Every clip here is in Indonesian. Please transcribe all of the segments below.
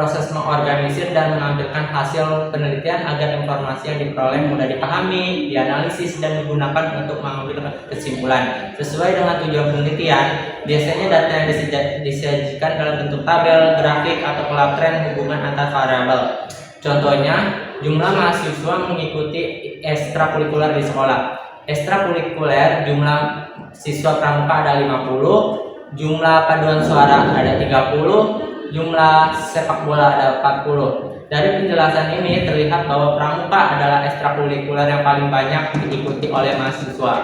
proses mengorganisir dan menampilkan hasil penelitian agar informasi yang diperoleh mudah dipahami, dianalisis, dan digunakan untuk mengambil kesimpulan. Sesuai dengan tujuan penelitian, biasanya data yang disajikan dalam bentuk tabel, grafik, atau pola tren hubungan antar variabel. Contohnya, jumlah mahasiswa mengikuti ekstrakurikuler di sekolah. Ekstrakurikuler, jumlah siswa pramuka ada 50, jumlah paduan suara ada 30, jumlah sepak bola ada 40. Dari penjelasan ini terlihat bahwa pramuka adalah ekstrakurikuler yang paling banyak diikuti oleh mahasiswa.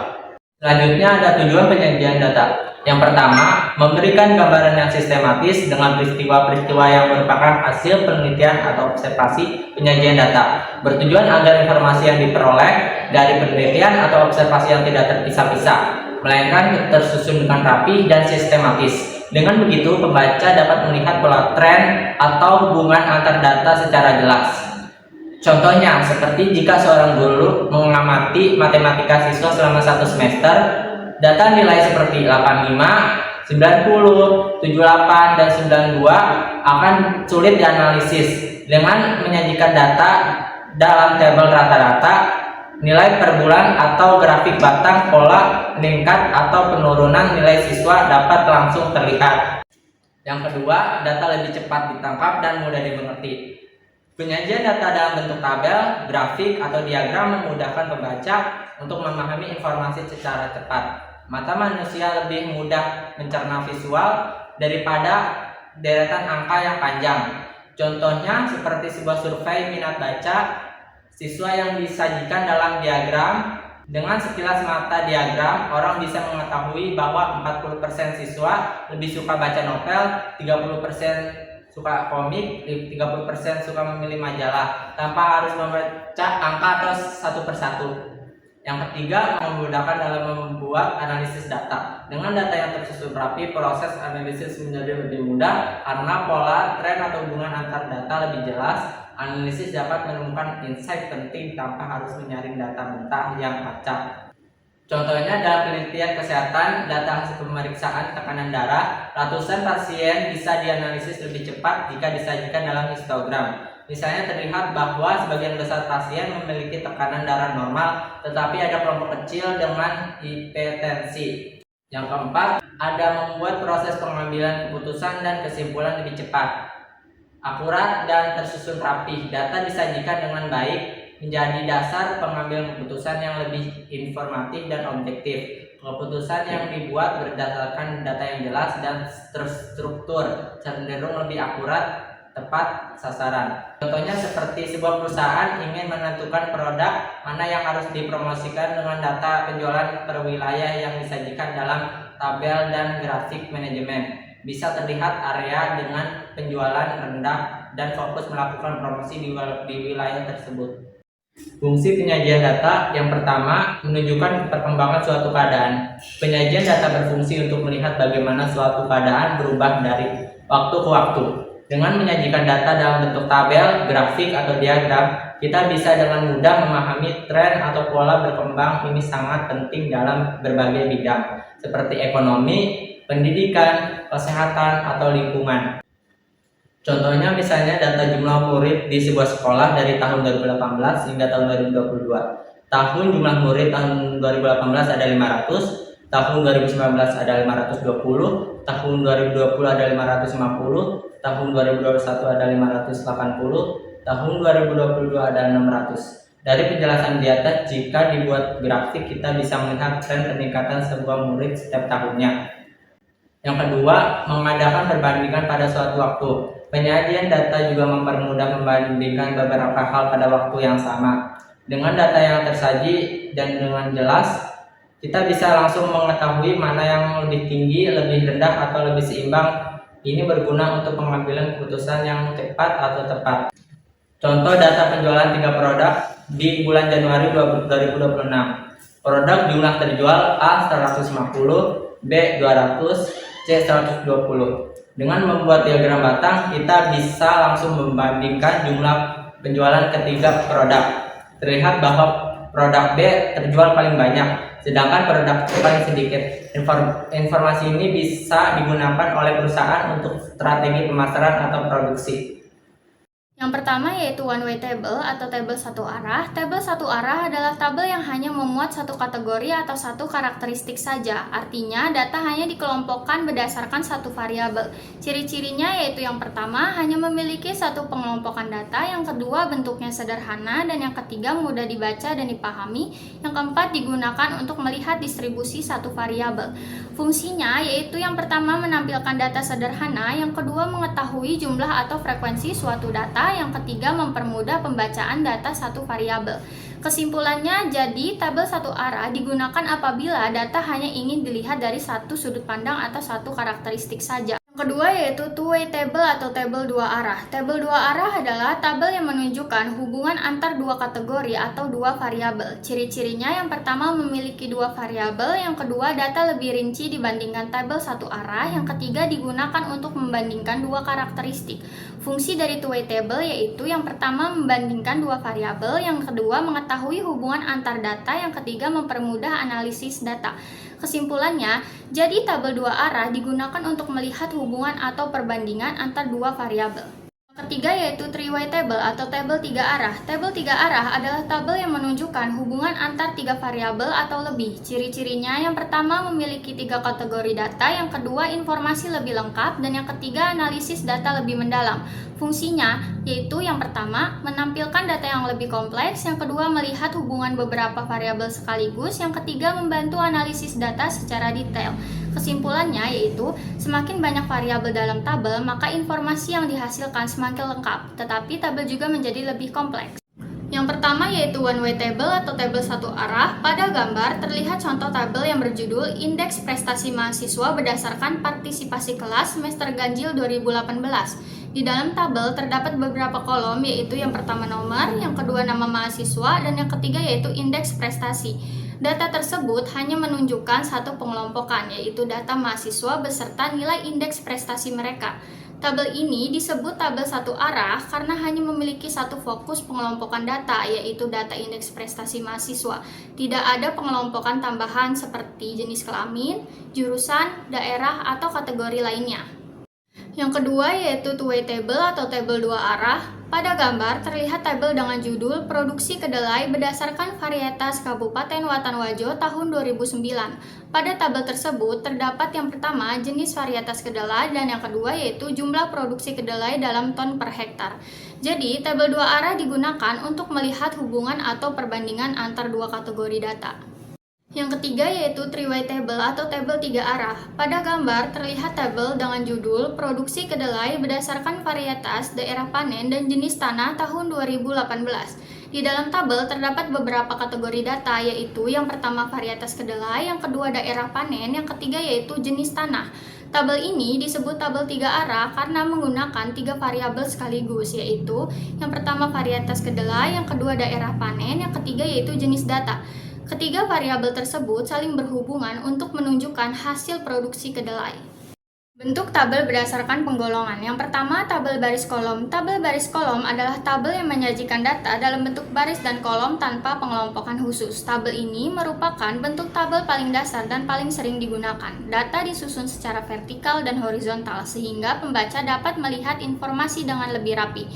Selanjutnya ada tujuan penyajian data. Yang pertama, memberikan gambaran yang sistematis dengan peristiwa-peristiwa yang merupakan hasil penelitian atau observasi penyajian data. Bertujuan agar informasi yang diperoleh dari penelitian atau observasi yang tidak terpisah-pisah, melainkan tersusun dengan rapi dan sistematis. Dengan begitu, pembaca dapat melihat pola tren atau hubungan antar data secara jelas. Contohnya, seperti jika seorang guru mengamati matematika siswa selama 1 semester, data nilai seperti 85, 90, 78, dan 92 akan sulit dianalisis. Dengan menyajikan data dalam tabel rata-rata, nilai per bulan atau grafik batang, pola meningkat atau penurunan nilai siswa dapat langsung terlihat. Yang kedua, data lebih cepat ditangkap dan mudah dimengerti. Penyajian data dalam bentuk tabel, grafik, atau diagram memudahkan pembaca untuk memahami informasi secara cepat. Mata manusia lebih mudah mencerna visual daripada deretan angka yang panjang. Contohnya seperti sebuah survei minat baca. Siswa yang disajikan dalam diagram, dengan sekilas mata diagram, orang bisa mengetahui bahwa 40% siswa lebih suka baca novel, 30% suka komik, 30% suka memilih majalah, tanpa harus membaca angka atau satu persatu. Yang ketiga, memudahkan dalam membuat analisis data. Dengan data yang tersusun rapi, proses analisis menjadi lebih mudah karena pola, tren, atau hubungan antar data lebih jelas. Analisis dapat menemukan insight penting tanpa harus menyaring data mentah yang acak. Contohnya dalam penelitian kesehatan, data hasil pemeriksaan tekanan darah, ratusan pasien bisa dianalisis lebih cepat jika disajikan dalam histogram. Misalnya terlihat bahwa sebagian besar pasien memiliki tekanan darah normal, tetapi ada kelompok kecil dengan hipertensi. Yang keempat, ada membuat proses pengambilan keputusan dan kesimpulan lebih cepat, akurat, dan tersusun rapi. Data disajikan dengan baik menjadi dasar pengambilan keputusan yang lebih informatif dan objektif. Keputusan yang dibuat berdasarkan data yang jelas dan terstruktur, cenderung lebih akurat, tepat sasaran. Contohnya seperti sebuah perusahaan ingin menentukan produk mana yang harus dipromosikan dengan data penjualan per wilayah yang disajikan dalam tabel dan grafik manajemen. Bisa terlihat area dengan penjualan rendah dan fokus melakukan promosi di wilayah tersebut. Fungsi penyajian data yang pertama, menunjukkan perkembangan suatu keadaan. Penyajian data berfungsi untuk melihat bagaimana suatu keadaan berubah dari waktu ke waktu. Dengan menyajikan data dalam bentuk tabel, grafik, atau diagram, kita bisa dengan mudah memahami tren atau pola berkembang. Ini sangat penting dalam berbagai bidang, seperti ekonomi, pendidikan, kesehatan, atau lingkungan. Contohnya misalnya data jumlah murid di sebuah sekolah dari tahun 2018 hingga tahun 2022. Tahun jumlah murid tahun 2018 ada 500, tahun 2019 ada 520, tahun 2020 ada 550, tahun 2021 ada 580, tahun 2022 ada 600. Dari penjelasan di atas, jika dibuat grafik kita bisa melihat tren peningkatan sebuah murid setiap tahunnya. Yang kedua, mengadakan perbandingan pada suatu waktu. Penyajian data juga mempermudah membandingkan beberapa hal pada waktu yang sama. Dengan data yang tersaji dan dengan jelas, kita bisa langsung mengetahui mana yang lebih tinggi, lebih rendah, atau lebih seimbang. Ini berguna untuk pengambilan keputusan yang cepat atau tepat. Contoh data penjualan 3 produk di bulan Januari 2026. Produk jumlah terjual A 150, B 200, C 120. Dengan membuat diagram batang, kita bisa langsung membandingkan jumlah penjualan ketiga produk. Terlihat bahwa produk B terjual paling banyak, sedangkan produk C paling sedikit. Informasi ini bisa digunakan oleh perusahaan untuk strategi pemasaran atau produksi. Yang pertama yaitu one way table atau tabel satu arah. Tabel satu arah adalah tabel yang hanya memuat satu kategori atau satu karakteristik saja. Artinya data hanya dikelompokkan berdasarkan satu variabel. Ciri-cirinya yaitu yang pertama hanya memiliki satu pengelompokan data, yang kedua bentuknya sederhana, dan yang ketiga mudah dibaca dan dipahami. Yang keempat digunakan untuk melihat distribusi satu variabel. Fungsinya yaitu yang pertama menampilkan data sederhana, yang kedua mengetahui jumlah atau frekuensi suatu data, yang ketiga mempermudah pembacaan data satu variabel. Kesimpulannya, jadi tabel satu arah digunakan apabila data hanya ingin dilihat dari satu sudut pandang atau satu karakteristik saja. Yang kedua yaitu two-way table atau tabel dua arah. Tabel dua arah adalah tabel yang menunjukkan hubungan antar dua kategori atau dua variabel. Ciri-cirinya yang pertama memiliki dua variabel, yang kedua data lebih rinci dibandingkan tabel satu arah, yang ketiga digunakan untuk membandingkan dua karakteristik. Fungsi dari two-way table yaitu yang pertama membandingkan dua variabel, yang kedua mengetahui hubungan antar data, yang ketiga mempermudah analisis data. Kesimpulannya, jadi tabel dua arah digunakan untuk melihat hubungan atau perbandingan antar dua variabel. Ketiga yaitu three-way table atau tabel tiga arah. Tabel tiga arah adalah tabel yang menunjukkan hubungan antar tiga variabel atau lebih. Ciri-cirinya yang pertama memiliki tiga kategori data, yang kedua informasi lebih lengkap, dan yang ketiga analisis data lebih mendalam. Fungsinya yaitu yang pertama menampilkan data yang lebih kompleks, yang kedua melihat hubungan beberapa variabel sekaligus, yang ketiga membantu analisis data secara detail. Kesimpulannya yaitu semakin banyak variabel dalam tabel, maka informasi yang dihasilkan semakin lengkap, tetapi tabel juga menjadi lebih kompleks. Yang pertama yaitu one way table atau tabel satu arah. Pada gambar terlihat contoh tabel yang berjudul Indeks Prestasi Mahasiswa berdasarkan Partisipasi Kelas Semester Ganjil 2018. Di dalam tabel terdapat beberapa kolom, yaitu yang pertama nomor, yang kedua nama mahasiswa, dan yang ketiga yaitu indeks prestasi. Data tersebut hanya menunjukkan satu pengelompokan, yaitu data mahasiswa beserta nilai indeks prestasi mereka. Tabel ini disebut tabel satu arah karena hanya memiliki satu fokus pengelompokan data, yaitu data indeks prestasi mahasiswa. Tidak ada pengelompokan tambahan seperti jenis kelamin, jurusan, daerah, atau kategori lainnya. Yang kedua yaitu two-way table atau tabel dua arah. Pada gambar terlihat tabel dengan judul Produksi Kedelai berdasarkan Varietas Kabupaten Watanwajo tahun 2009. Pada tabel tersebut terdapat yang pertama jenis varietas kedelai, dan yang kedua yaitu jumlah produksi kedelai dalam ton per hektar. Jadi tabel dua arah digunakan untuk melihat hubungan atau perbandingan antar dua kategori data. Yang ketiga yaitu three-way table atau tabel tiga arah. Pada gambar terlihat tabel dengan judul Produksi Kedelai berdasarkan Varietas, Daerah Panen, dan Jenis Tanah tahun 2018. Di dalam tabel terdapat beberapa kategori data, yaitu yang pertama varietas kedelai, yang kedua daerah panen, yang ketiga yaitu jenis tanah. Tabel ini disebut tabel tiga arah karena menggunakan tiga variabel sekaligus, yaitu yang pertama varietas kedelai, yang kedua daerah panen, yang ketiga yaitu jenis data. Ketiga variabel tersebut saling berhubungan untuk menunjukkan hasil produksi kedelai. Bentuk tabel berdasarkan penggolongan. Yang pertama, tabel baris kolom. Tabel baris kolom adalah tabel yang menyajikan data dalam bentuk baris dan kolom tanpa pengelompokan khusus. Tabel ini merupakan bentuk tabel paling dasar dan paling sering digunakan. Data disusun secara vertikal dan horizontal sehingga pembaca dapat melihat informasi dengan lebih rapi.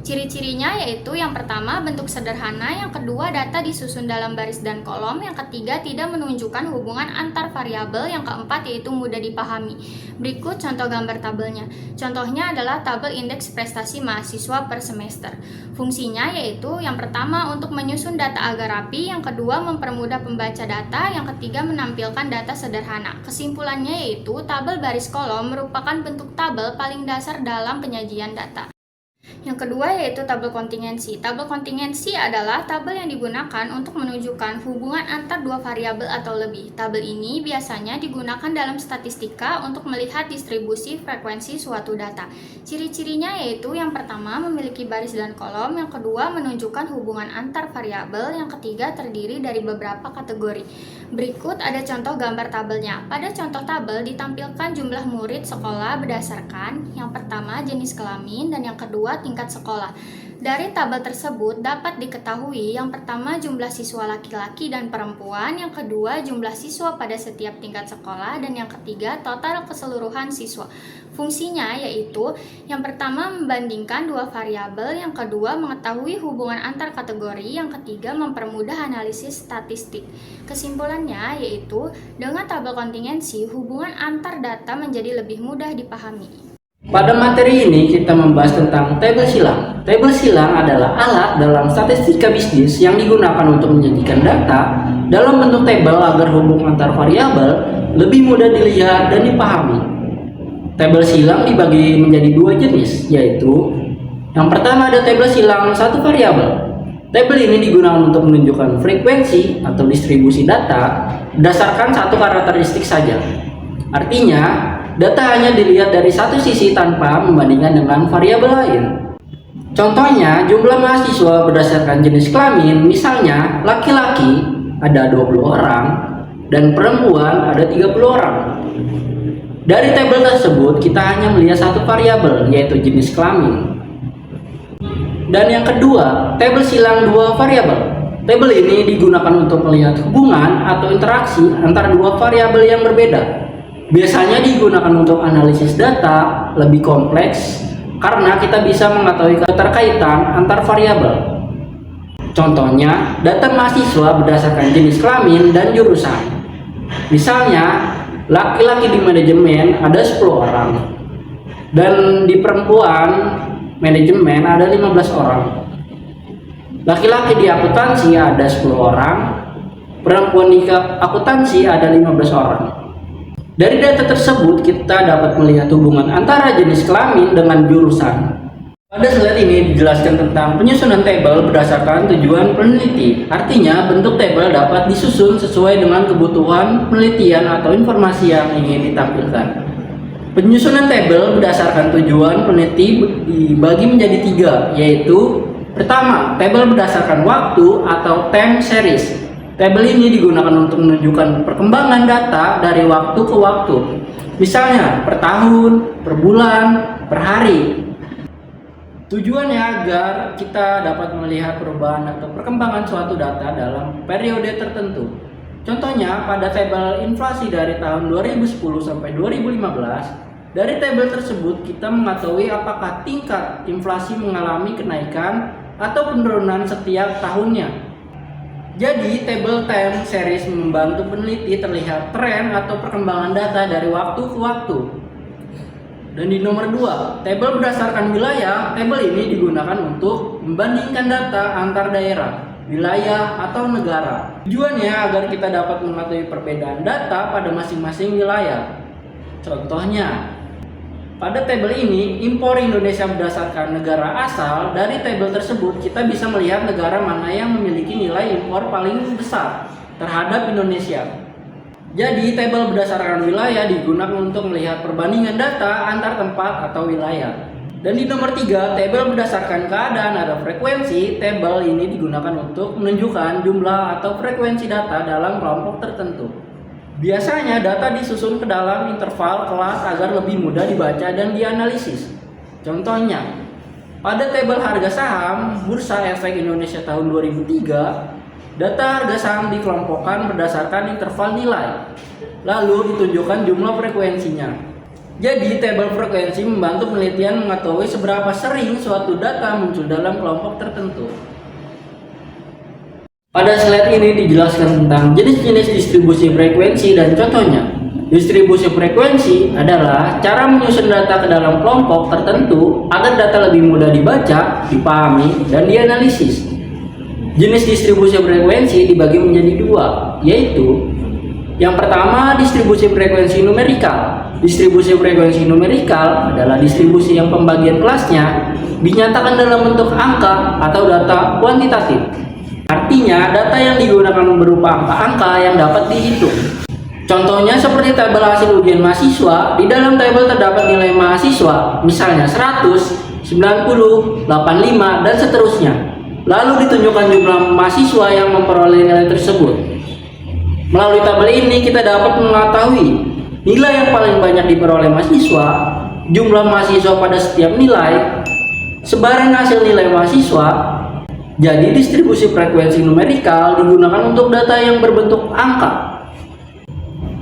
Ciri-cirinya yaitu yang pertama bentuk sederhana, yang kedua data disusun dalam baris dan kolom, yang ketiga tidak menunjukkan hubungan antar variabel, yang keempat yaitu mudah dipahami. Berikut contoh gambar tabelnya. Contohnya adalah tabel indeks prestasi mahasiswa per semester. Fungsinya yaitu yang pertama untuk menyusun data agar rapi, yang kedua mempermudah pembaca data, yang ketiga menampilkan data sederhana. Kesimpulannya yaitu tabel baris kolom merupakan bentuk tabel paling dasar dalam penyajian data. Yang kedua yaitu tabel kontingensi. Tabel kontingensi adalah tabel yang digunakan untuk menunjukkan hubungan antar dua variabel atau lebih. Tabel ini biasanya digunakan dalam statistika untuk melihat distribusi frekuensi suatu data. Ciri-cirinya yaitu yang pertama memiliki baris dan kolom, yang kedua menunjukkan hubungan antar variabel, yang ketiga terdiri dari beberapa kategori. Berikut ada contoh gambar tabelnya. Pada contoh tabel ditampilkan jumlah murid sekolah berdasarkan yang pertama jenis kelamin dan yang kedua tingkat sekolah. Dari tabel tersebut dapat diketahui yang pertama jumlah siswa laki-laki dan perempuan, yang kedua jumlah siswa pada setiap tingkat sekolah, dan yang ketiga total keseluruhan siswa. Fungsinya yaitu yang pertama membandingkan dua variabel, yang kedua mengetahui hubungan antar kategori, yang ketiga mempermudah analisis statistik. Kesimpulannya yaitu dengan tabel kontingensi, hubungan antar data menjadi lebih mudah dipahami. Pada materi ini kita membahas tentang tabel silang. Tabel silang adalah alat dalam statistika bisnis yang digunakan untuk menyajikan data dalam bentuk tabel agar hubungan antar variabel lebih mudah dilihat dan dipahami. Tabel silang dibagi menjadi dua jenis, yaitu yang pertama ada tabel silang satu variabel. Tabel ini digunakan untuk menunjukkan frekuensi atau distribusi data berdasarkan satu karakteristik saja. Artinya, data hanya dilihat dari satu sisi tanpa membandingkan dengan variabel lain. Contohnya, jumlah mahasiswa berdasarkan jenis kelamin, misalnya laki-laki ada 20 orang dan perempuan ada 30 orang. Dari tabel tersebut, kita hanya melihat satu variabel, yaitu jenis kelamin. Dan yang kedua, tabel silang dua variabel. Tabel ini digunakan untuk melihat hubungan atau interaksi antara dua variabel yang berbeda. Biasanya digunakan untuk analisis data lebih kompleks karena kita bisa mengetahui keterkaitan antar variabel. Contohnya, data mahasiswa berdasarkan jenis kelamin dan jurusan. Misalnya, laki-laki di manajemen ada 10 orang dan di perempuan manajemen ada 15 orang. Laki-laki di akuntansi ada 10 orang, perempuan di akuntansi ada 15 orang. Dari data tersebut kita dapat melihat hubungan antara jenis kelamin dengan jurusan. Pada slide ini dijelaskan tentang penyusunan tabel berdasarkan tujuan peneliti. Artinya, bentuk tabel dapat disusun sesuai dengan kebutuhan penelitian atau informasi yang ingin ditampilkan. Penyusunan tabel berdasarkan tujuan peneliti dibagi menjadi 3, yaitu pertama, tabel berdasarkan waktu atau time series. Tabel ini digunakan untuk menunjukkan perkembangan data dari waktu ke waktu. Misalnya, per tahun, per bulan, per hari. Tujuannya agar kita dapat melihat perubahan atau perkembangan suatu data dalam periode tertentu. Contohnya, pada tabel inflasi dari tahun 2010 sampai 2015, dari tabel tersebut kita mengetahui apakah tingkat inflasi mengalami kenaikan atau penurunan setiap tahunnya. Jadi, tabel time series membantu peneliti terlihat tren atau perkembangan data dari waktu ke waktu. Dan di nomor 2, tabel berdasarkan wilayah. Tabel ini digunakan untuk membandingkan data antar daerah, wilayah, atau negara. Tujuannya agar kita dapat mengetahui perbedaan data pada masing-masing wilayah. Contohnya, pada tabel ini, impor Indonesia berdasarkan negara asal. Dari tabel tersebut, kita bisa melihat negara mana yang memiliki nilai impor paling besar terhadap Indonesia. Jadi, tabel berdasarkan wilayah digunakan untuk melihat perbandingan data antar tempat atau wilayah. Dan di nomor 3, tabel berdasarkan keadaan atau frekuensi. Tabel ini digunakan untuk menunjukkan jumlah atau frekuensi data dalam kelompok tertentu. Biasanya data disusun ke dalam interval kelas agar lebih mudah dibaca dan dianalisis. Contohnya, pada tabel harga saham Bursa Efek Indonesia tahun 2003, data harga saham dikelompokkan berdasarkan interval nilai, lalu ditunjukkan jumlah frekuensinya. Jadi, tabel frekuensi membantu penelitian mengetahui seberapa sering suatu data muncul dalam kelompok tertentu. Pada slide ini dijelaskan tentang jenis-jenis distribusi frekuensi dan contohnya. Distribusi frekuensi adalah cara menyusun data ke dalam kelompok tertentu agar data lebih mudah dibaca, dipahami, dan dianalisis. Jenis distribusi frekuensi dibagi menjadi 2, yaitu yang pertama, distribusi frekuensi numerikal. Distribusi frekuensi numerikal adalah distribusi yang pembagian kelasnya dinyatakan dalam bentuk angka atau data kuantitatif. Artinya, data yang digunakan berupa angka-angka yang dapat dihitung. Contohnya seperti tabel hasil ujian mahasiswa. Di dalam tabel terdapat nilai mahasiswa, misalnya 100, 90, 85, dan seterusnya. Lalu ditunjukkan jumlah mahasiswa yang memperoleh nilai tersebut. Melalui tabel ini kita dapat mengetahui nilai yang paling banyak diperoleh mahasiswa, jumlah mahasiswa pada setiap nilai, sebaran hasil nilai mahasiswa. Jadi distribusi frekuensi numerikal digunakan untuk data yang berbentuk angka.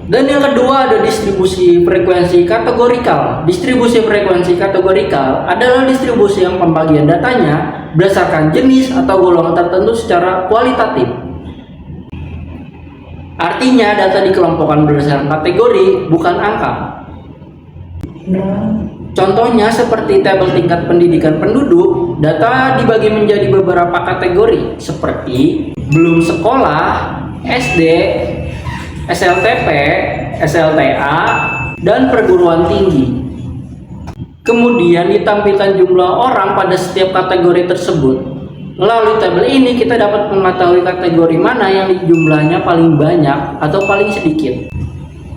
Dan yang kedua ada distribusi frekuensi kategorikal. Distribusi frekuensi kategorikal adalah distribusi yang pembagian datanya berdasarkan jenis atau golongan tertentu secara kualitatif. Artinya data dikelompokkan berdasarkan kategori, bukan angka. Contohnya seperti tabel tingkat pendidikan penduduk, data dibagi menjadi beberapa kategori seperti belum sekolah, SD, SLTP, SLTA, dan perguruan tinggi. Kemudian ditampilkan jumlah orang pada setiap kategori tersebut. Melalui tabel ini kita dapat mengetahui kategori mana yang jumlahnya paling banyak atau paling sedikit.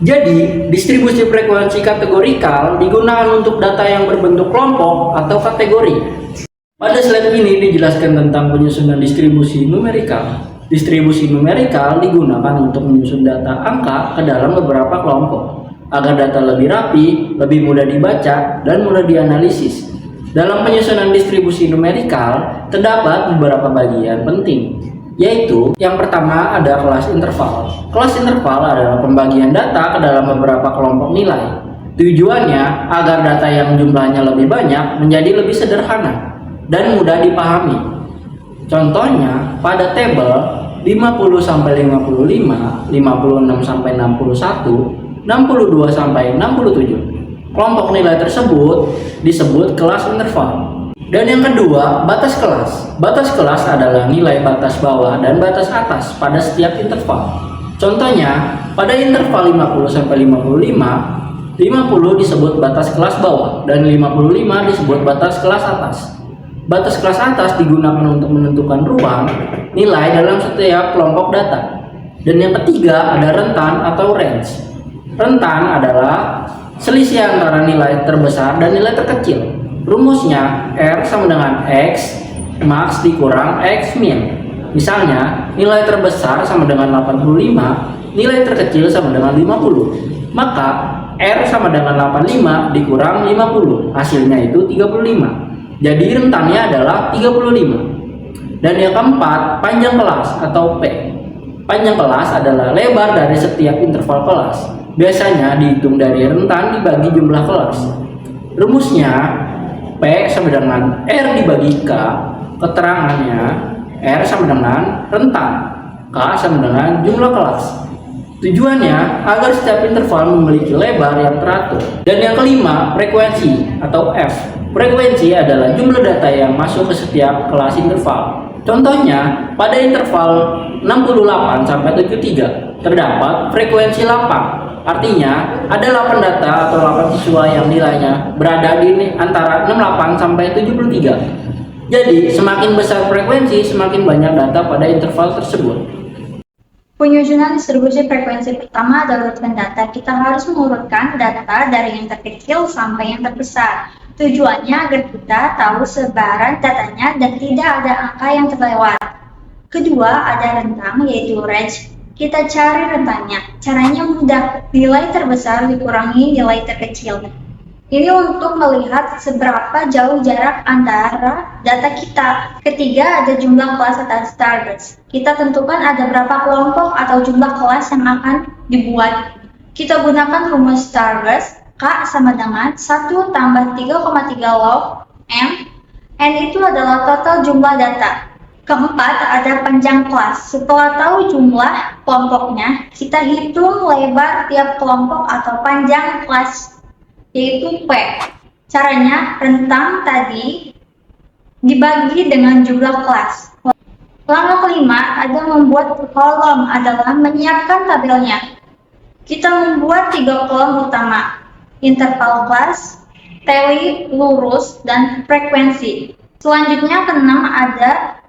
Jadi, distribusi frekuensi kategorikal digunakan untuk data yang berbentuk kelompok atau kategori. Pada slide ini dijelaskan tentang penyusunan distribusi numerikal. Distribusi numerikal digunakan untuk menyusun data angka ke dalam beberapa kelompok agar data lebih rapi, lebih mudah dibaca, dan mudah dianalisis. Dalam penyusunan distribusi numerikal terdapat beberapa bagian penting, yaitu yang pertama ada kelas interval. Kelas interval adalah pembagian data ke dalam beberapa kelompok nilai. Tujuannya agar data yang jumlahnya lebih banyak menjadi lebih sederhana dan mudah dipahami. Contohnya pada tabel 50 sampai 55, 56 sampai 61, 62 sampai 67. Kelompok nilai tersebut disebut kelas interval. Dan yang kedua, batas kelas. Batas kelas adalah nilai batas bawah dan batas atas pada setiap interval. Contohnya, pada interval 50 sampai 55, 50 disebut batas kelas bawah dan 55 disebut batas kelas atas. Batas kelas atas digunakan untuk menentukan ruang nilai dalam setiap kelompok data. Dan yang ketiga ada rentan atau range. Rentan adalah selisih antara nilai terbesar dan nilai terkecil. Rumusnya R sama dengan X max dikurang X min. Misalnya nilai terbesar sama dengan 85, nilai terkecil sama dengan 50. Maka R sama dengan 85 dikurang 50, hasilnya itu 35. Jadi rentannya adalah 35. Dan yang keempat, panjang kelas atau P. Panjang kelas adalah lebar dari setiap interval kelas. Biasanya dihitung dari rentan dibagi jumlah kelas. Rumusnya P sama dengan R dibagi K. Keterangannya R sama dengan rentan, K sama dengan jumlah kelas. Tujuannya agar setiap interval memiliki lebar yang teratur. Dan yang kelima, frekuensi atau F. Frekuensi adalah jumlah data yang masuk ke setiap kelas interval. Contohnya, pada interval 68 sampai 73 terdapat frekuensi 8. Artinya, ada 8 data atau 8 siswa yang nilainya berada di antara 68 sampai 73. Jadi, semakin besar frekuensi, semakin banyak data pada interval tersebut. Penyusunan distribusi frekuensi pertama adalah urutkan data. Kita harus mengurutkan data dari yang terkecil sampai yang terbesar. Tujuannya agar kita tahu sebaran datanya dan tidak ada angka yang terlewat. Kedua, ada rentang yaitu range. Kita cari rentangnya. Caranya mudah. Nilai terbesar dikurangi nilai terkecil. Ini untuk melihat seberapa jauh jarak antara data kita. Ketiga, ada jumlah kelas atau targets. Kita tentukan ada berapa kelompok atau jumlah kelas yang akan dibuat. Kita gunakan rumus targets. K sama dengan 1 tambah 3,3 log M. N itu adalah total jumlah data. Keempat, ada panjang kelas. Setelah tahu jumlah kelompoknya, kita hitung lebar tiap kelompok atau panjang kelas, yaitu P. Caranya, rentang tadi dibagi dengan jumlah kelas. Langkah kelima, ada membuat kolom adalah menyiapkan tabelnya. Kita membuat 3 kolom utama. Interval kelas, teli, lurus, dan frekuensi. Selanjutnya keenam ada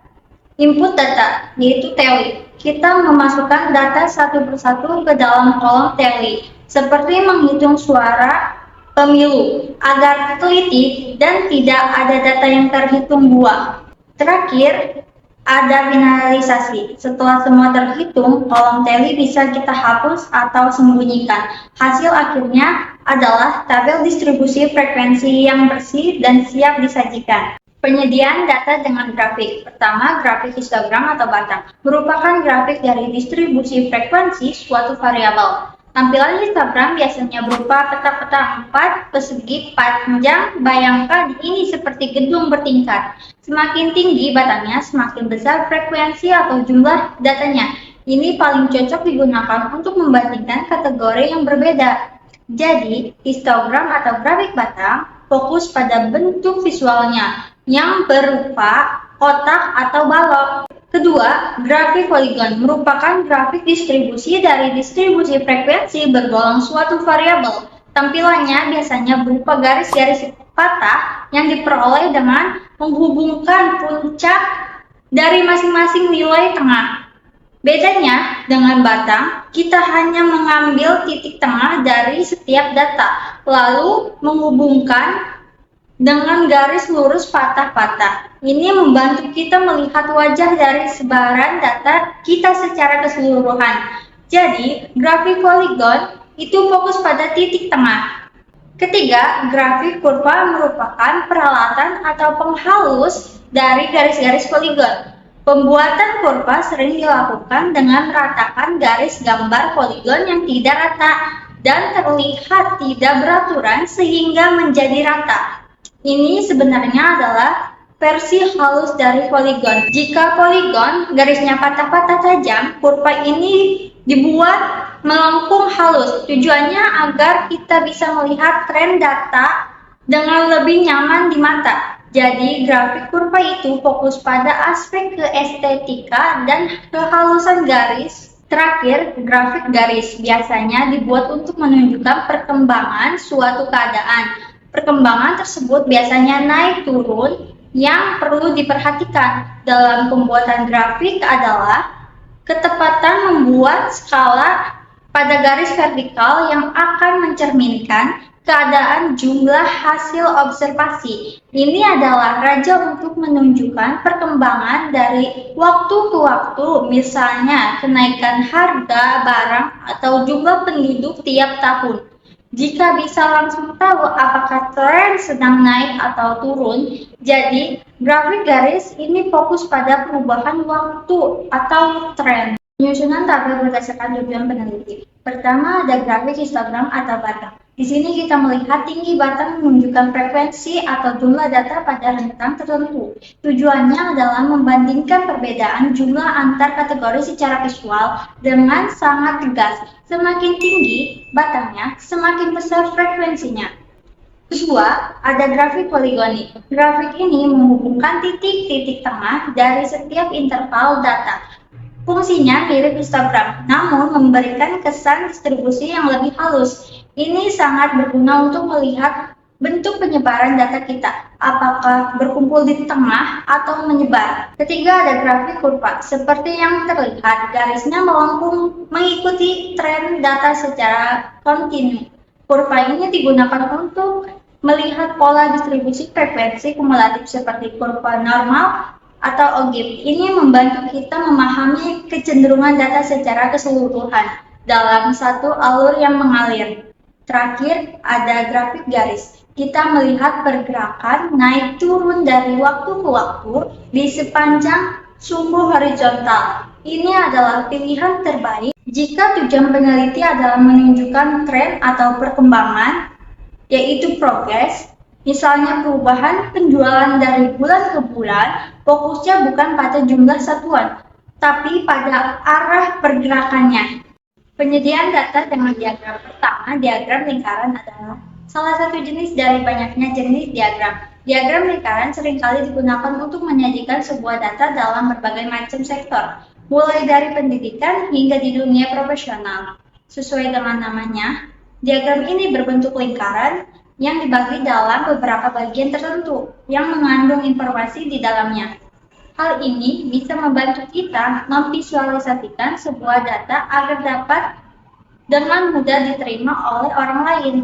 input data, yaitu teli. Kita memasukkan data satu persatu ke dalam kolom teli, seperti menghitung suara pemilu, agar teliti dan tidak ada data yang terhitung buang. Terakhir, ada finalisasi. Setelah semua terhitung, kolom teli bisa kita hapus atau sembunyikan. Hasil akhirnya adalah tabel distribusi frekuensi yang bersih dan siap disajikan. Penyediaan data dengan grafik. Pertama, grafik histogram atau batang merupakan grafik dari distribusi frekuensi suatu variabel. Tampilan histogram biasanya berupa peta-peta 4 persegi panjang. Bayangkan ini seperti gedung bertingkat. Semakin tinggi batangnya, semakin besar frekuensi atau jumlah datanya. Ini paling cocok digunakan untuk membandingkan kategori yang berbeda. Jadi, histogram atau grafik batang fokus pada bentuk visualnya yang berupa kotak atau balok. Kedua, grafik poligon merupakan grafik distribusi dari distribusi frekuensi bergolong suatu variabel. Tampilannya biasanya berupa garis-garis patah yang diperoleh dengan menghubungkan puncak dari masing-masing nilai tengah. Bedanya dengan batang, kita hanya mengambil titik tengah dari setiap data, lalu menghubungkan dengan garis lurus patah-patah. Ini membantu kita melihat wajah dari sebaran data kita secara keseluruhan. Jadi, grafik poligon itu fokus pada titik tengah. Ketiga, grafik kurva merupakan peralatan atau penghalus dari garis-garis poligon. Pembuatan kurva sering dilakukan dengan meratakan garis gambar poligon yang tidak rata dan terlihat tidak beraturan sehingga menjadi rata. Ini sebenarnya adalah versi halus dari poligon. Jika poligon garisnya patah-patah tajam, kurva ini dibuat melengkung halus. Tujuannya agar kita bisa melihat tren data dengan lebih nyaman di mata. Jadi, grafik kurva itu fokus pada aspek keestetika dan kehalusan garis. Terakhir, grafik garis biasanya dibuat untuk menunjukkan perkembangan suatu keadaan. Perkembangan tersebut biasanya naik turun. Yang perlu diperhatikan dalam pembuatan grafik adalah ketepatan membuat skala pada garis vertikal yang akan mencerminkan keadaan jumlah hasil observasi. Ini adalah raja untuk menunjukkan perkembangan dari waktu ke waktu, misalnya kenaikan harga barang atau jumlah penduduk tiap tahun. Jika bisa langsung tahu apakah tren sedang naik atau turun, jadi grafik garis ini fokus pada perubahan waktu atau tren. Penyusunan tabel berdasarkan tujuan peneliti. Pertama ada grafik histogram atau batang. Di sini kita melihat tinggi batang menunjukkan frekuensi atau jumlah data pada rentang tertentu. Tujuannya adalah membandingkan perbedaan jumlah antar kategori secara visual dengan sangat tegas. Semakin tinggi batangnya, semakin besar frekuensinya. Kedua, ada grafik poligonik. Grafik ini menghubungkan titik-titik tengah dari setiap interval data. Fungsinya mirip histogram, namun memberikan kesan distribusi yang lebih halus. Ini sangat berguna untuk melihat bentuk penyebaran data kita, apakah berkumpul di tengah atau menyebar. Ketiga, ada grafik kurva. Seperti yang terlihat, garisnya melengkung mengikuti tren data secara kontinu. Kurva ini digunakan untuk melihat pola distribusi frekuensi kumulatif seperti kurva normal atau OGIF. Ini membantu kita memahami kecenderungan data secara keseluruhan dalam satu alur yang mengalir. Terakhir, ada grafik garis. Kita melihat pergerakan naik turun dari waktu ke waktu di sepanjang sumbu horizontal. Ini adalah pilihan terbaik jika tujuan peneliti adalah menunjukkan tren atau perkembangan, yaitu progres. Misalnya perubahan penjualan dari bulan ke bulan, fokusnya bukan pada jumlah satuan, tapi pada arah pergerakannya. Penyediaan data dengan diagram. Pertama, diagram lingkaran adalah salah satu jenis dari banyaknya jenis diagram. Diagram lingkaran seringkali digunakan untuk menyajikan sebuah data dalam berbagai macam sektor, mulai dari pendidikan hingga di dunia profesional. Sesuai dengan namanya, diagram ini berbentuk lingkaran yang dibagi dalam beberapa bagian tertentu yang mengandung informasi di dalamnya. Hal ini bisa membantu kita memvisualisasikan sebuah data agar dapat dengan mudah diterima oleh orang lain.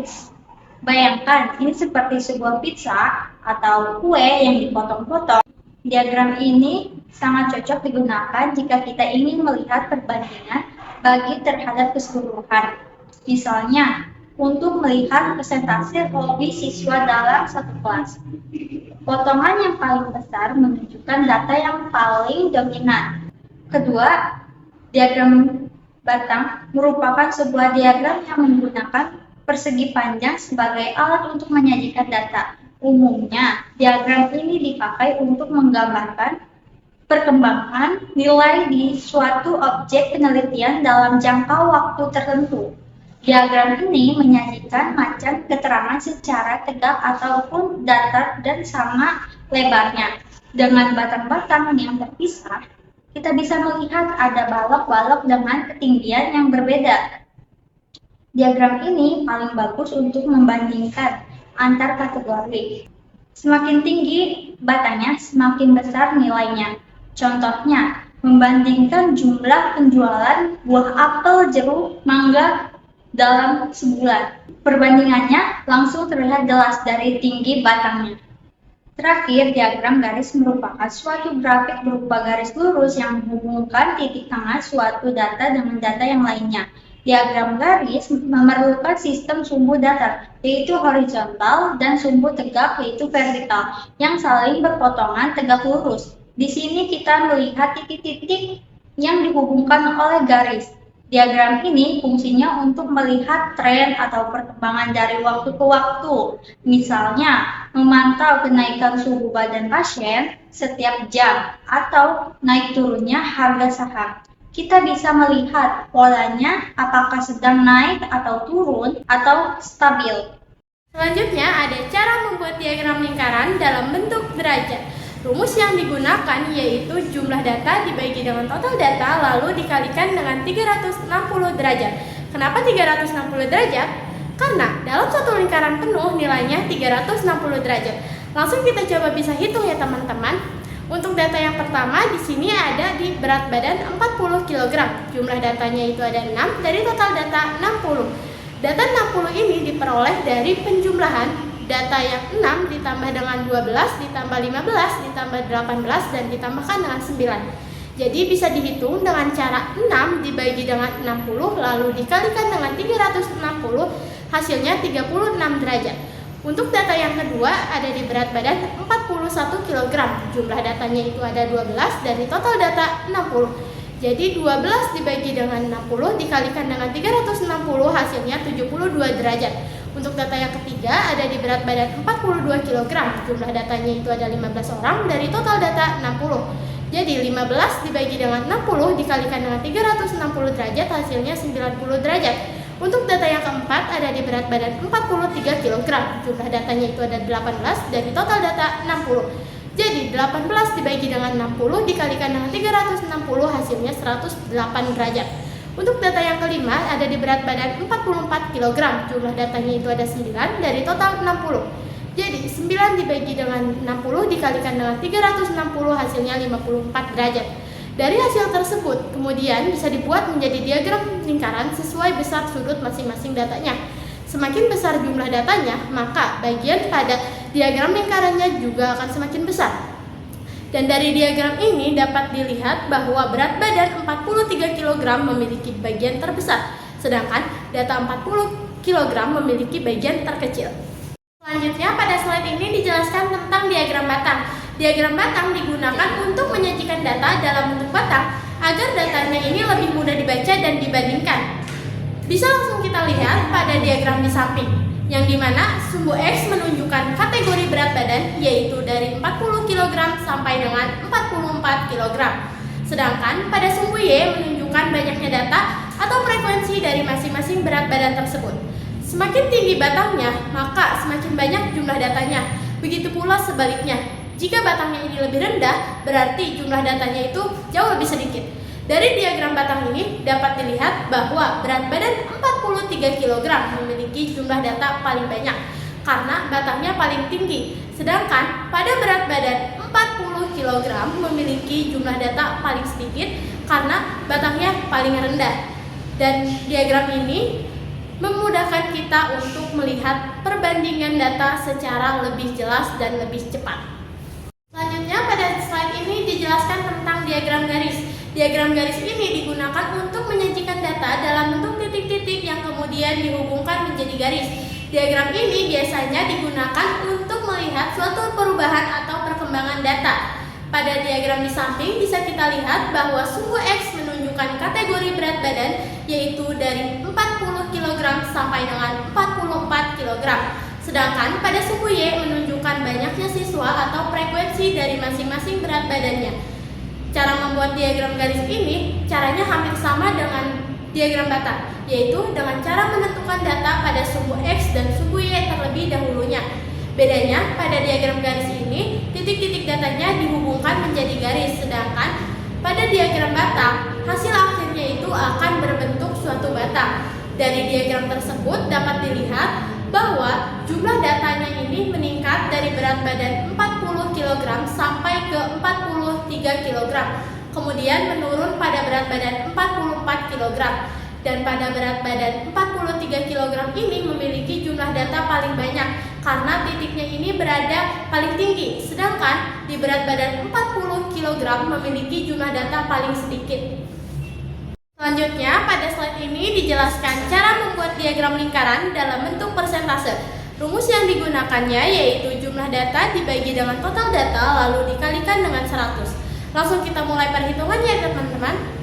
Bayangkan, ini seperti sebuah pizza atau kue yang dipotong-potong. Diagram ini sangat cocok digunakan jika kita ingin melihat perbandingan bagi terhadap keseluruhan. Misalnya, untuk melihat persentase hobi siswa dalam satu kelas. Potongan yang paling besar menunjukkan data yang paling dominan. Kedua, diagram batang merupakan sebuah diagram yang menggunakan persegi panjang sebagai alat untuk menyajikan data. Umumnya, diagram ini dipakai untuk menggambarkan perkembangan nilai di suatu objek penelitian dalam jangka waktu tertentu. Diagram ini menyajikan macam keterangan secara tegak ataupun datar dan sama lebarnya. Dengan batang-batang yang terpisah, kita bisa melihat ada balok-balok dengan ketinggian yang berbeda. Diagram ini paling bagus untuk membandingkan antar kategori. Semakin tinggi batangnya, semakin besar nilainya. Contohnya, membandingkan jumlah penjualan buah apel, jeruk, mangga dalam sebulan. Perbandingannya langsung terlihat jelas dari tinggi batangnya. Terakhir, diagram garis merupakan suatu grafik berupa garis lurus yang menghubungkan titik tengah suatu data dengan data yang lainnya. Diagram garis memerlukan sistem sumbu datar, yaitu horizontal, dan sumbu tegak, yaitu vertikal, yang saling berpotongan tegak lurus. Di sini kita melihat titik-titik yang dihubungkan oleh garis. Diagram ini fungsinya untuk melihat tren atau perkembangan dari waktu ke waktu. Misalnya, memantau kenaikan suhu badan pasien setiap jam atau naik turunnya harga saham. Kita bisa melihat polanya apakah sedang naik atau turun atau stabil. Selanjutnya ada cara membuat diagram lingkaran dalam bentuk derajat. Rumus yang digunakan yaitu jumlah data dibagi dengan total data lalu dikalikan dengan 360 derajat. Kenapa 360 derajat? Karena dalam satu lingkaran penuh nilainya 360 derajat. Langsung kita coba bisa hitung ya teman-teman. Untuk data yang pertama di sini ada di berat badan 40 kg. Jumlah datanya itu ada 6 dari total data 60. Data 60 ini diperoleh dari penjumlahan data yang 6 ditambah dengan 12 ditambah 15 ditambah 18 dan ditambahkan dengan 9. Jadi bisa dihitung dengan cara 6 dibagi dengan 60 lalu dikalikan dengan 360 hasilnya 36 derajat. Untuk data yang kedua ada di berat badan 41 kg. Jumlah datanya itu ada 12 dari total data 60. Jadi 12 dibagi dengan 60 dikalikan dengan 360 hasilnya 72 derajat. Untuk data yang ketiga ada di berat badan 42 kg. Jumlah datanya itu ada 15 orang dari total data 60. Jadi 15 dibagi dengan 60 dikalikan dengan 360 derajat hasilnya 90 derajat. Untuk data yang keempat ada di berat badan 43 kg. Jumlah datanya itu ada 18 dari total data 60. Jadi 18 dibagi dengan 60 dikalikan dengan 360 hasilnya 108 derajat. Untuk data yang kelima ada di berat badan 44 kg. Jumlah datanya itu ada 9 dari total 60. Jadi 9 dibagi dengan 60 dikalikan dengan 360 hasilnya 54 derajat. Dari hasil tersebut kemudian bisa dibuat menjadi diagram lingkaran sesuai besar sudut masing-masing datanya. Semakin besar jumlah datanya, maka bagian pada diagram lingkarannya juga akan semakin besar. Dan dari diagram ini dapat dilihat bahwa berat badan 43 kg memiliki bagian terbesar, sedangkan data 40 kg memiliki bagian terkecil. Selanjutnya pada slide ini dijelaskan tentang diagram batang. Diagram batang digunakan untuk menyajikan data dalam bentuk batang agar datanya ini lebih mudah dibaca dan dibandingkan. Bisa langsung kita lihat pada diagram di samping, yang dimana sumbu X menunjukkan kategori berat badan yaitu dari 40 kg sampai dengan 44 kg. Sedangkan pada sumbu Y menunjukkan banyaknya data atau frekuensi dari masing-masing berat badan tersebut. Semakin tinggi batangnya, maka semakin banyak jumlah datanya. Begitu pula sebaliknya. Jika batangnya ini lebih rendah, berarti jumlah datanya itu jauh lebih sedikit. Dari diagram batang ini dapat dilihat bahwa berat badan 43 kg memiliki jumlah data paling banyak karena batangnya paling tinggi. Sedangkan pada berat badan 40 kg memiliki jumlah data paling sedikit karena batangnya paling rendah. Dan diagram ini memudahkan kita untuk melihat perbandingan data secara lebih jelas dan lebih cepat. Selanjutnya pada slide ini dijelaskan tentang diagram garis. Diagram garis ini digunakan untuk menyajikan data dalam bentuk titik-titik yang kemudian dihubungkan menjadi garis. Diagram ini biasanya digunakan untuk melihat suatu perubahan atau perkembangan data. Pada diagram di samping bisa kita lihat bahwa sumbu X menunjukkan kategori kategori berat badan, yaitu dari 40 kg sampai dengan 44 kg. Sedangkan pada suku Y menunjukkan banyaknya siswa atau frekuensi dari masing-masing berat badannya. Cara membuat diagram garis ini caranya hampir sama dengan diagram bata, yaitu dengan cara menentukan data pada suku X dan suku Y terlebih dahulunya. Bedanya, pada diagram garis ini, titik-titik datanya dihubungkan menjadi garis, sedangkan pada diagram bata, hasil akhirnya itu akan berbentuk suatu bata. Dari diagram tersebut dapat dilihat bahwa jumlah datanya ini meningkat dari berat badan 40 kg sampai ke 43 kg, kemudian menurun pada berat badan 44 kg. Dan pada berat badan 43 kg ini memiliki jumlah data paling banyak karena titiknya ini berada paling tinggi, sedangkan di berat badan 40 kg memiliki jumlah data paling sedikit. Selanjutnya, pada slide ini dijelaskan cara membuat diagram lingkaran dalam bentuk persentase. Rumus yang digunakannya yaitu jumlah data dibagi dengan total data lalu dikalikan dengan 100. Langsung kita mulai perhitungannya ya teman-teman.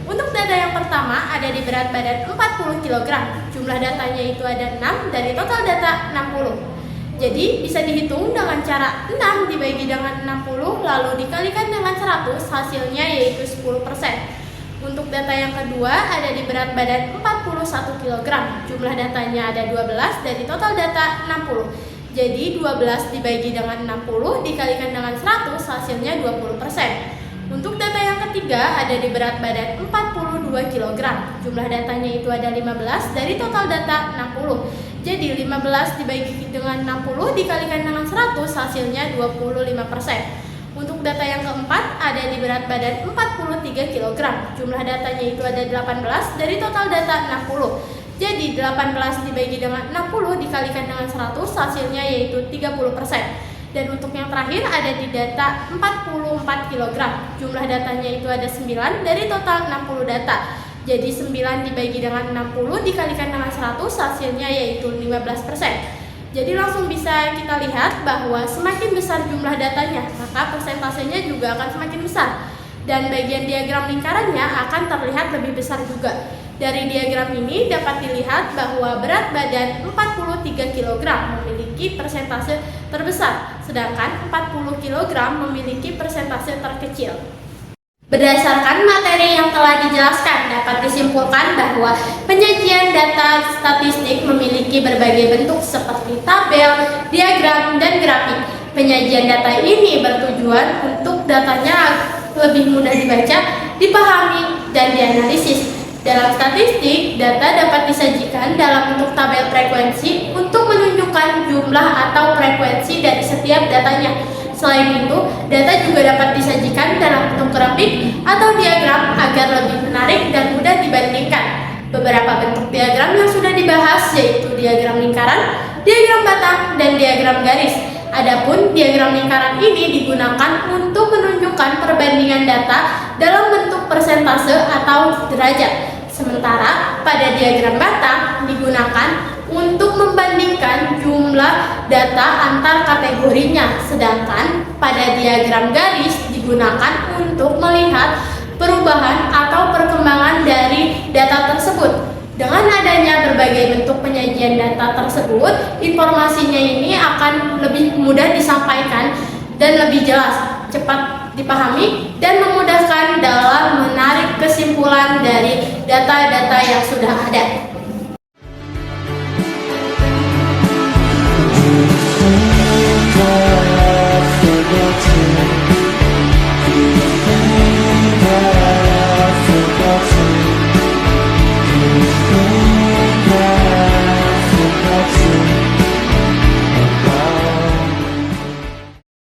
Untuk data yang pertama ada di berat badan 40 kg. Jumlah datanya itu ada 6 dari total data 60. Jadi bisa dihitung dengan cara 6 dibagi dengan 60 lalu dikalikan dengan 100, hasilnya yaitu 10%. Untuk data yang kedua ada di berat badan 41 kg. Jumlah datanya ada 12 dari total data 60. Jadi 12 dibagi dengan 60 dikalikan dengan 100, hasilnya 20%. Untuk data yang ketiga ada di berat badan 42 kg. Jumlah datanya itu ada 15 dari total data 60. Jadi 15 dibagi dengan 60 dikalikan dengan 100, hasilnya 25%. Untuk data yang keempat ada di berat badan 43 kg. Jumlah datanya itu ada 18 dari total data 60. Jadi 18 dibagi dengan 60 dikalikan dengan 100, hasilnya yaitu 30%. Dan untuk yang terakhir ada di data 44 kg. Jumlah datanya itu ada 9 dari total 60 data. Jadi 9 dibagi dengan 60 dikalikan dengan 100, hasilnya yaitu 15%. Jadi langsung bisa kita lihat bahwa semakin besar jumlah datanya, maka persentasenya juga akan semakin besar. Dan bagian diagram lingkarannya akan terlihat lebih besar juga. Dari diagram ini dapat dilihat bahwa berat badan 43 kg memiliki persentase terbesar, sedangkan 40 kg memiliki persentase terkecil. Berdasarkan materi yang telah dijelaskan, dapat disimpulkan bahwa penyajian data statistik memiliki berbagai bentuk seperti tabel, diagram, dan grafik. Penyajian data ini bertujuan untuk datanya lebih mudah dibaca, dipahami, dan dianalisis. Dalam statistik, data dapat disajikan dalam bentuk tabel frekuensi untuk menunjukkan jumlah atau frekuensi dari setiap datanya. Selain itu, data juga dapat disajikan dalam bentuk grafik atau diagram agar lebih menarik dan mudah dibandingkan. Beberapa bentuk diagram yang sudah dibahas yaitu diagram lingkaran, diagram batang, dan diagram garis. Adapun diagram lingkaran ini digunakan untuk menunjukkan perbandingan data dalam bentuk persentase atau derajat. Sementara pada diagram batang digunakan untuk membandingkan jumlah data antar kategorinya, sedangkan pada diagram garis digunakan untuk melihat perubahan atau perkembangan dari data tersebut. Dengan adanya berbagai bentuk penyajian data tersebut, informasinya ini akan lebih mudah disampaikan dan lebih jelas, cepat dipahami, dan memudahkan dalam menarik kesimpulan dari data-data yang sudah ada.